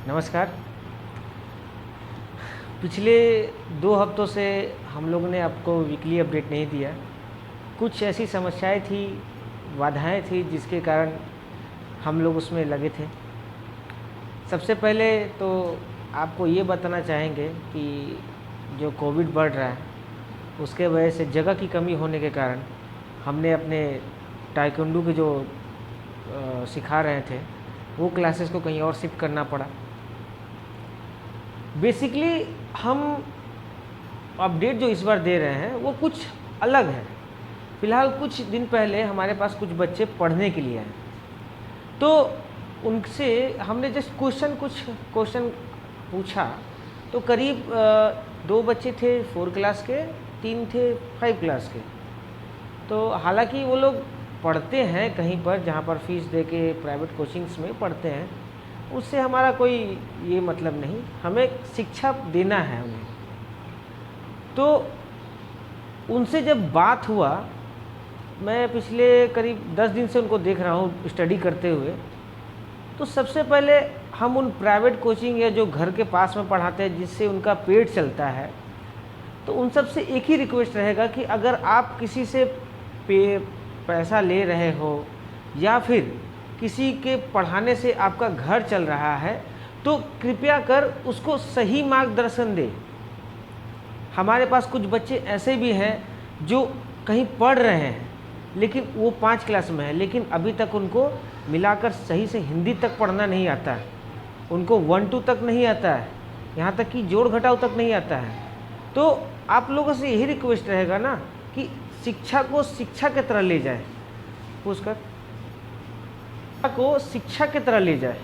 नमस्कार। पिछले 2 हफ्तों से हम लोगों ने आपको वीकली अपडेट नहीं दिया। कुछ ऐसी समस्याएं थी, बाधाएं थी जिसके कारण हम लोग उसमें लगे थे। सबसे पहले तो आपको ये बताना चाहेंगे कि जो कोविड बढ़ रहा है उसके वजह से जगह की कमी होने के कारण हमने अपने ताइक्वांडो के जो सिखा रहे थे वो क्लासेस को कहीं और शिफ्ट करना पड़ा। बेसिकली हम अपडेट जो इस बार दे रहे हैं वो कुछ अलग है। फ़िलहाल कुछ दिन पहले हमारे पास कुछ बच्चे पढ़ने के लिए आए, तो उनसे हमने जस्ट कुछ क्वेश्चन पूछा। तो करीब 2 बच्चे थे 4 क्लास के, 3 थे 5 क्लास के। तो हालांकि वो लोग पढ़ते हैं कहीं पर जहाँ पर फीस दे के प्राइवेट कोचिंग्स में पढ़ते हैं, उससे हमारा कोई ये मतलब नहीं, हमें शिक्षा देना है उन्हें। तो उनसे जब बात हुआ, मैं पिछले करीब 10 दिन से उनको देख रहा हूँ स्टडी करते हुए। तो सबसे पहले हम उन प्राइवेट कोचिंग या जो घर के पास में पढ़ाते हैं जिससे उनका पेट चलता है, तो उन सब से एक ही रिक्वेस्ट रहेगा कि अगर आप किसी से पैसा ले रहे हो या फिर किसी के पढ़ाने से आपका घर चल रहा है तो कृपया कर उसको सही मार्गदर्शन दे। हमारे पास कुछ बच्चे ऐसे भी हैं जो कहीं पढ़ रहे हैं लेकिन वो 5 क्लास में है, लेकिन अभी तक उनको मिलाकर सही से हिंदी तक पढ़ना नहीं आता है, उनको 1-2 तक नहीं आता है, यहाँ तक कि जोड़ घटाव तक नहीं आता है। तो आप लोगों से यही रिक्वेस्ट रहेगा ना कि शिक्षा को शिक्षा की तरह ले जाए, पूछकर को शिक्षा की तरह ले जाए।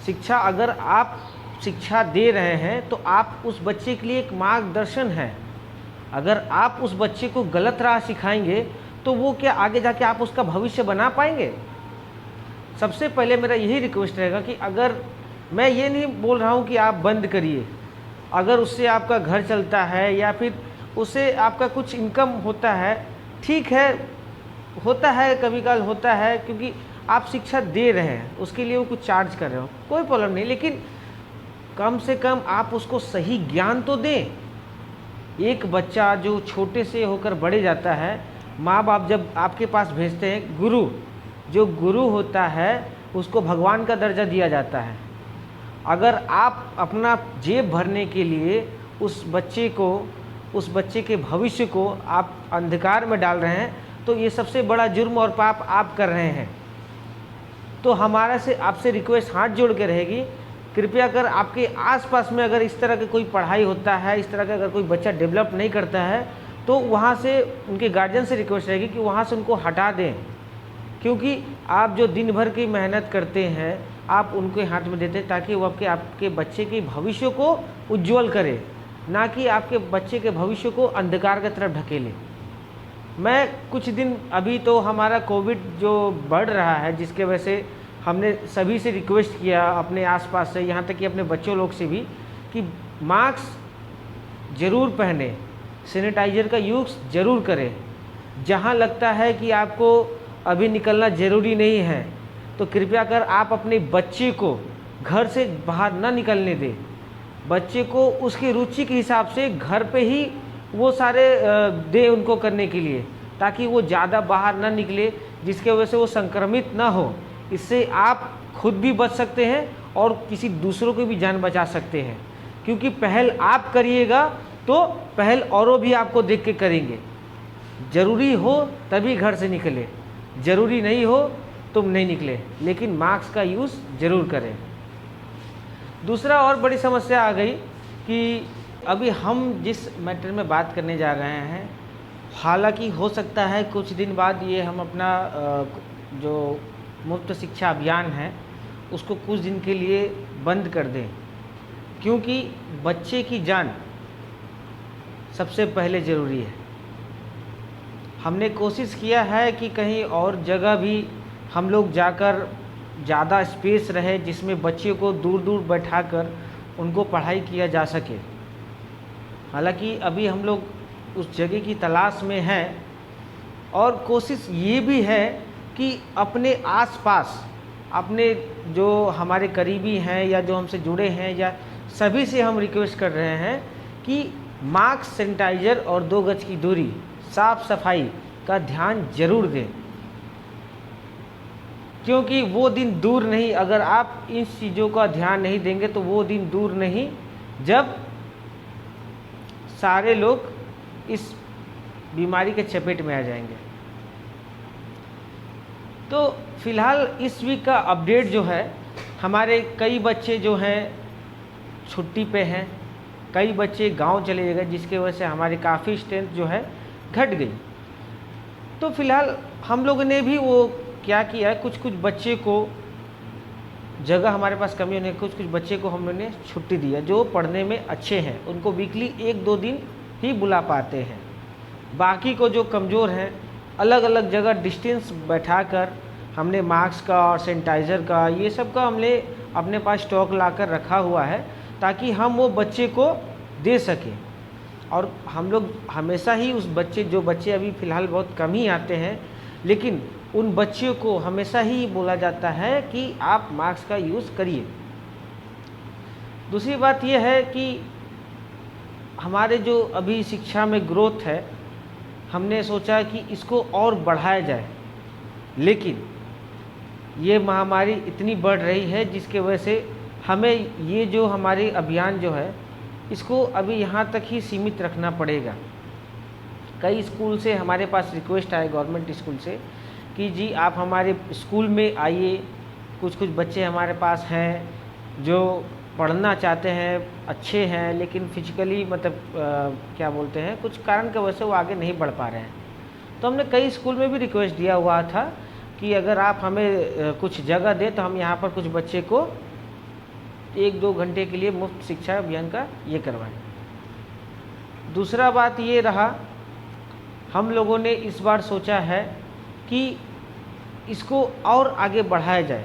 शिक्षा, अगर आप शिक्षा दे रहे हैं तो आप उस बच्चे के लिए एक मार्गदर्शन है। अगर आप उस बच्चे को गलत राह सिखाएंगे तो वो क्या आगे जाके आप उसका भविष्य बना पाएंगे? सबसे पहले मेरा यही रिक्वेस्ट रहेगा कि अगर मैं ये नहीं बोल रहा हूँ कि आप बंद करिए, अगर उससे आपका घर चलता है या फिर उससे आपका कुछ इनकम होता है, ठीक है, होता है, कभी काल होता है, क्योंकि आप शिक्षा दे रहे हैं, उसके लिए वो कुछ चार्ज कर रहे हो, कोई प्रॉब्लम नहीं, लेकिन कम से कम आप उसको सही ज्ञान तो दें। एक बच्चा जो छोटे से होकर बड़े जाता है, माँ बाप जब आपके पास भेजते हैं, जो गुरु होता है उसको भगवान का दर्जा दिया जाता है। अगर आप अपना जेब भरने के लिए उस बच्चे के भविष्य को आप अंधकार में डाल रहे हैं तो ये सबसे बड़ा जुर्म और पाप आप कर रहे हैं। तो आपसे रिक्वेस्ट हाथ जोड़ के रहेगी, कृपया कर आपके आसपास में अगर इस तरह की कोई पढ़ाई होता है, इस तरह का अगर कोई बच्चा डेवलप नहीं करता है तो वहाँ से उनके गार्जियन से रिक्वेस्ट रहेगी कि वहाँ से उनको हटा दें, क्योंकि आप जो दिन भर की मेहनत करते हैं आप उनके हाथ में देते हैं ताकि वो आपके बच्चे के भविष्य को उज्जवल करे, ना कि आपके बच्चे के भविष्य को अंधकार की तरफ ढकेले। मैं कुछ दिन, अभी तो हमारा कोविड जो बढ़ रहा है जिसके वजह से हमने सभी से रिक्वेस्ट किया, अपने आसपास से, यहाँ तक कि अपने बच्चों लोग से भी, कि मास्क ज़रूर पहने, सैनिटाइज़र का यूज़ ज़रूर करें। जहाँ लगता है कि आपको अभी निकलना ज़रूरी नहीं है तो कृपया कर आप अपने बच्चे को घर से बाहर ना निकलने दें। बच्चे को उसकी रुचि के हिसाब से घर पे ही वो सारे दे उनको करने के लिए, ताकि वो ज़्यादा बाहर ना निकले, जिसके वजह से वो संक्रमित ना हो। इससे आप खुद भी बच सकते हैं और किसी दूसरों की भी जान बचा सकते हैं, क्योंकि पहल आप करिएगा तो पहल औरों भी आपको देख के करेंगे। ज़रूरी हो तभी घर से निकले, ज़रूरी नहीं हो तुम नहीं निकले, लेकिन मास्क का यूज़ ज़रूर करें। दूसरा और बड़ी समस्या आ गई कि अभी हम जिस मैटर में बात करने जा रहे हैं, हालांकि हो सकता है कुछ दिन बाद ये हम अपना जो मुफ्त शिक्षा अभियान है उसको कुछ दिन के लिए बंद कर दें, क्योंकि बच्चे की जान सबसे पहले ज़रूरी है। हमने कोशिश किया है कि कहीं और जगह भी हम लोग जाकर ज़्यादा स्पेस रहे जिसमें बच्चे को दूर दूर बैठाकर उनको पढ़ाई किया जा सके। हालांकि अभी हम लोग उस जगह की तलाश में हैं और कोशिश ये भी है कि अपने आसपास अपने जो हमारे करीबी हैं या जो हमसे जुड़े हैं या सभी से हम रिक्वेस्ट कर रहे हैं कि मास्क, सैनिटाइज़र और 2 गज की दूरी, साफ सफाई का ध्यान जरूर दें, क्योंकि वो दिन दूर नहीं, अगर आप इन चीज़ों का ध्यान नहीं देंगे तो वो दिन दूर नहीं जब सारे लोग इस बीमारी के चपेट में आ जाएंगे। तो फिलहाल इस वीक का अपडेट जो है, हमारे कई बच्चे जो हैं छुट्टी पे हैं, कई बच्चे गांव चले गए, जिसके वजह से हमारी काफ़ी स्ट्रेंथ जो है घट गई। तो फिलहाल हम लोगों ने भी वो क्या किया है, कुछ बच्चे को जगह हमारे पास कमी होने, कुछ बच्चे को हम लोगों ने छुट्टी दी है जो पढ़ने में अच्छे हैं, उनको वीकली 1-2 दिन ही बुला पाते हैं। बाकी को जो कमज़ोर हैं, अलग अलग जगह डिस्टेंस बैठाकर हमने मास्क का और सैनिटाइज़र का ये सब का हमने अपने पास स्टॉक लाकर रखा हुआ है, ताकि हम वो बच्चे को दे सकें। और हम लोग हमेशा ही उस जो बच्चे अभी फ़िलहाल बहुत कम ही आते हैं, लेकिन उन बच्चों को हमेशा ही बोला जाता है कि आप मास्क का यूज़ करिए। दूसरी बात यह है कि हमारे जो अभी शिक्षा में ग्रोथ है, हमने सोचा कि इसको और बढ़ाया जाए, लेकिन ये महामारी इतनी बढ़ रही है जिसके वजह से हमें ये जो हमारी अभियान जो है इसको अभी यहाँ तक ही सीमित रखना पड़ेगा। कई स्कूल से हमारे पास रिक्वेस्ट आए, गवर्नमेंट स्कूल से, कि जी आप हमारे स्कूल में आइए। कुछ बच्चे हमारे पास हैं जो पढ़ना चाहते हैं, अच्छे हैं, लेकिन फिजिकली मतलब क्या बोलते हैं, कुछ कारण की वजह से वो आगे नहीं बढ़ पा रहे हैं। तो हमने कई स्कूल में भी रिक्वेस्ट दिया हुआ था कि अगर आप हमें कुछ जगह दें तो हम यहाँ पर कुछ बच्चे को 1-2 घंटे के लिए मुफ्त शिक्षा अभियान का ये करवाएं। दूसरा बात ये रहा, हम लोगों ने इस बार सोचा है कि इसको और आगे बढ़ाया जाए।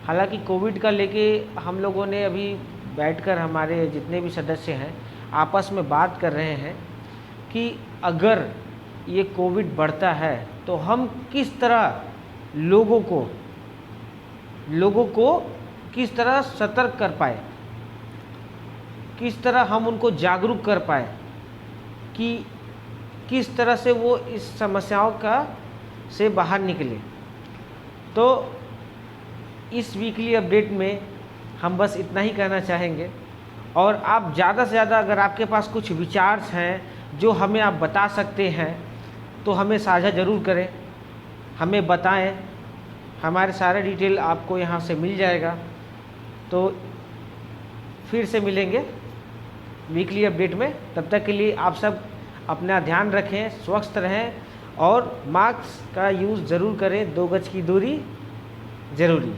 हालांकि कोविड का लेके हम लोगों ने अभी बैठकर हमारे जितने भी सदस्य हैं आपस में बात कर रहे हैं कि अगर ये कोविड बढ़ता है तो हम किस तरह लोगों को किस तरह सतर्क कर पाए, किस तरह हम उनको जागरूक कर पाए कि किस तरह से वो इस समस्याओं से बाहर निकले। तो इस वीकली अपडेट में हम बस इतना ही कहना चाहेंगे, और आप ज़्यादा से ज़्यादा अगर आपके पास कुछ विचार हैं जो हमें आप बता सकते हैं तो हमें साझा ज़रूर करें, हमें बताएं। हमारे सारे डिटेल आपको यहाँ से मिल जाएगा। तो फिर से मिलेंगे वीकली अपडेट में। तब तक के लिए आप सब अपना ध्यान रखें, स्वस्थ रहें और मास्क का यूज़ ज़रूर करें, 2 गज की दूरी ज़रूरी।